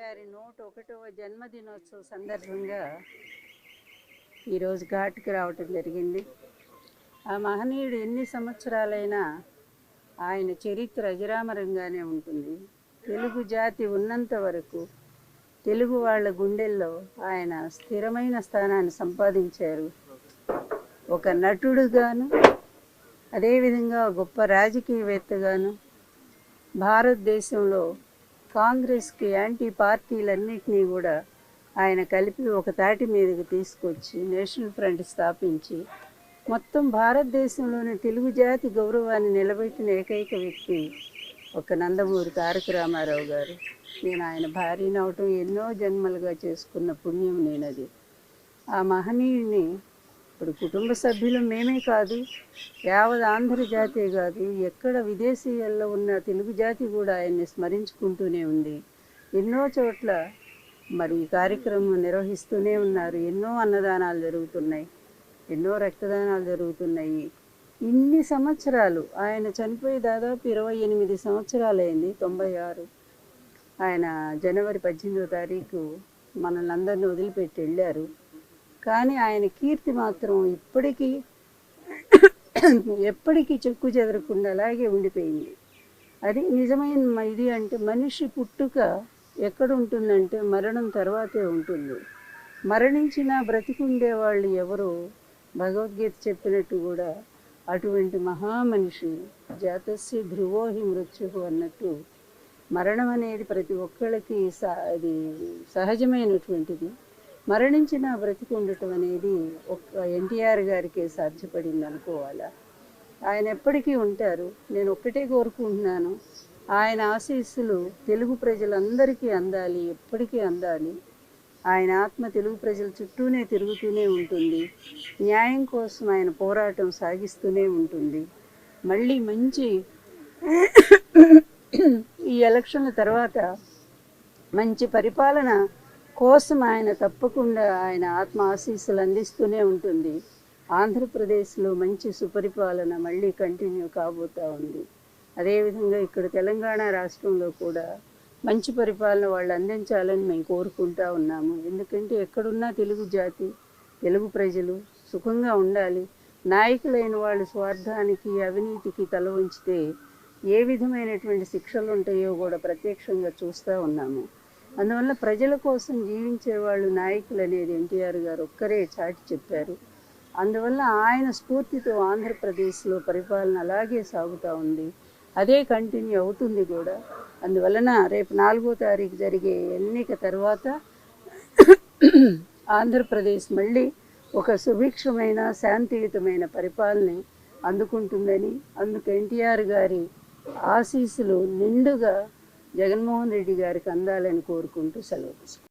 గారి 101వ జన్మదినోత్సవ సందర్భంగా ఈరోజు ఘాట్కి రావటం జరిగింది. ఆ మహనీయుడు ఎన్ని సంవత్సరాలైనా ఆయన చరిత్ర అజరామరంగానే ఉంటుంది. తెలుగు జాతి ఉన్నంత వరకు తెలుగు వాళ్ళ గుండెల్లో ఆయన స్థిరమైన స్థానాన్ని సంపాదించారు. ఒక నటుడుగాను, అదేవిధంగా గొప్ప రాజకీయవేత్తగాను భారతదేశంలో కాంగ్రెస్కి యాంటీ పార్టీలన్నింటినీ కూడా ఆయన కలిపి ఒక తాటి మీదకి తీసుకొచ్చి నేషనల్ ఫ్రంట్ స్థాపించి మొత్తం భారతదేశంలోని తెలుగు జాతి గౌరవాన్ని నిలబెట్టిన ఏకైక వ్యక్తి ఒక నందమూరి తారక రామారావు గారు. నేను ఆయన భార్యను అవటం ఎన్నో జన్మలుగా చేసుకున్న పుణ్యం నేనది. ఆ మహనీయుడిని ఇప్పుడు కుటుంబ సభ్యులు మేమే కాదు, యావత్ ఆంధ్ర జాతే కాదు, ఎక్కడ విదేశీయాల్లో ఉన్న తెలుగు జాతి కూడా ఆయన్ని స్మరించుకుంటూనే ఉంది. ఎన్నో చోట్ల మరి ఈ కార్యక్రమం నిర్వహిస్తూనే ఉన్నారు. ఎన్నో అన్నదానాలు జరుగుతున్నాయి, ఎన్నో రక్తదానాలు జరుగుతున్నాయి. ఇన్ని సంవత్సరాలు ఆయన చనిపోయి దాదాపు 28 సంవత్సరాలైంది. 96 ఆయన జనవరి 18వ తారీఖు మనల్ని అందరినీ వదిలిపెట్టి వెళ్ళారు. కానీ ఆయన కీర్తి మాత్రం ఎప్పటికీ చెక్కు చెదరకుండా అలాగే ఉండిపోయింది. అది నిజమైన ఇది అంటే మనిషి పుట్టుక ఎక్కడ ఉంటుందంటే మరణం తర్వాతే ఉంటుంది. మరణించినా బ్రతికుండే వాళ్ళు ఎవరో భగవద్గీత చెప్పినట్టు కూడా అటువంటి మహామనిషి జాతస్య ధ్రువోహి మృత్యువు అన్నట్టు మరణం అనేది ప్రతి ఒక్కళ్ళకి అది సహజమైనటువంటిది. మరణించిన బ్రతికి ఉండటం అనేది ఒక ఎన్టీఆర్ గారికే సాధ్యపడింది అనుకోవాలా. ఆయన ఎప్పటికీ ఉంటారు. నేను ఒక్కటే కోరుకుంటున్నాను, ఆయన ఆశీస్సులు తెలుగు ప్రజలందరికీ అందాలి, ఎప్పటికీ అందాలి. ఆయన ఆత్మ తెలుగు ప్రజల చుట్టూనే తిరుగుతూనే ఉంటుంది. న్యాయం కోసం ఆయన పోరాటం సాగిస్తూనే ఉంటుంది. మళ్ళీ మంచి ఈ ఎలక్షన్ల తర్వాత మంచి పరిపాలన కోసం ఆయన తప్పకుండా ఆయన ఆత్మ ఆశీస్సులు అందిస్తూనే ఉంటుంది. ఆంధ్రప్రదేశ్లో మంచి సుపరిపాలన మళ్ళీ కంటిన్యూ కాబోతూ ఉంది. అదేవిధంగా ఇక్కడ తెలంగాణ రాష్ట్రంలో కూడా మంచి పరిపాలన వాళ్ళు అందించాలని మేము కోరుకుంటూ ఉన్నాము. ఎందుకంటే ఎక్కడున్నా తెలుగు జాతి, తెలుగు ప్రజలు సుఖంగా ఉండాలి. నాయకులైన వాళ్ళు స్వార్థానికి, అవినీతికి తల ఉంచితే ఏ విధమైనటువంటి శిక్షలు ఉంటాయో కూడా ప్రత్యక్షంగా చూస్తూ ఉన్నాము. అందువల్ల ప్రజల కోసం జీవించే వాళ్ళు నాయకులు అనేది ఎన్టీఆర్ గారు ఒక్కరే చాటి చెప్పారు. అందువల్ల ఆయన స్ఫూర్తితో ఆంధ్రప్రదేశ్లో పరిపాలన అలాగే సాగుతూ ఉంది. అదే కంటిన్యూ అవుతుంది కూడా. అందువలన రేపు 4వ తారీఖు జరిగే ఎన్నిక తర్వాత ఆంధ్రప్రదేశ్ మళ్ళీ ఒక సుభిక్షమైన శాంతియుతమైన పరిపాలన అందుకుంటుందని, అందుకు ఎన్టీఆర్ గారి ఆశీస్సులు నిండుగా జగన్మోహన్ రెడ్డి గారికి అందాలని కోరుకుంటూ సెలవు.